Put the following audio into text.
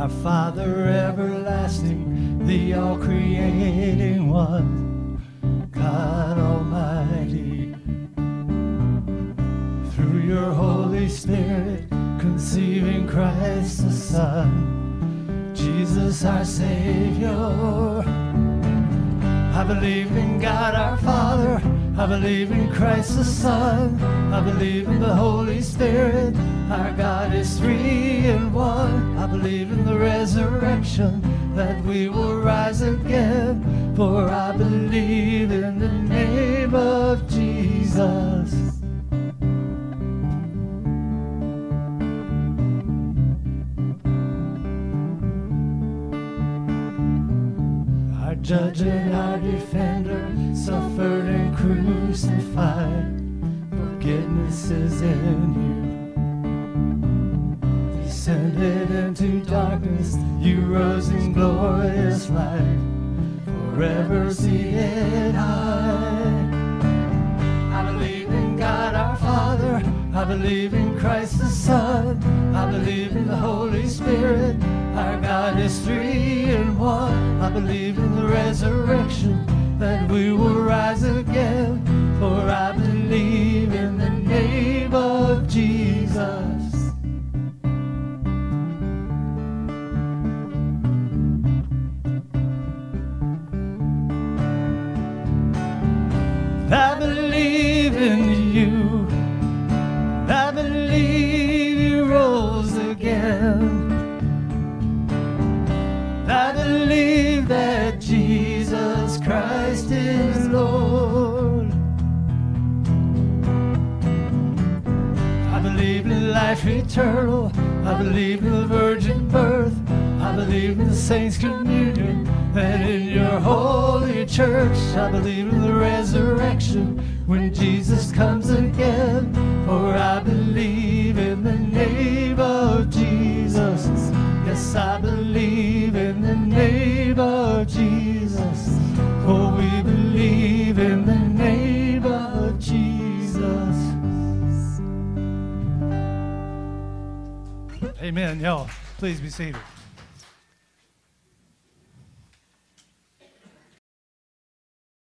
our Father everlasting, the all-creating one, God Almighty. Through your Holy Spirit, conceiving Christ the Son, Jesus our Savior. I believe in God our Father, I believe in Christ the Son, I believe in the Holy Spirit, our God is three in one. I believe in the resurrection, that we will rise again, for I believe in the name of Jesus. Our judge and our defender, suffered and crucified, forgiveness is in you. Descended into darkness, you rose in glorious light, forever seated high. I believe in God our Father, I believe in Christ the Son, I believe in the Holy Spirit, our God is three in one. I believe in the resurrection, that we will rise again, for I believe in the name of Jesus. I believe in you, I believe you rose again. I believe that Jesus Christ is Lord. I believe in life eternal, I believe in the virgin birth, I believe in the saints' communion, and in your holy church. I believe in the resurrection, when Jesus comes again, for I believe in the name of Jesus. Yes, I believe in the name of Jesus, for we believe in the name of Jesus. Amen. Y'all, please be seated.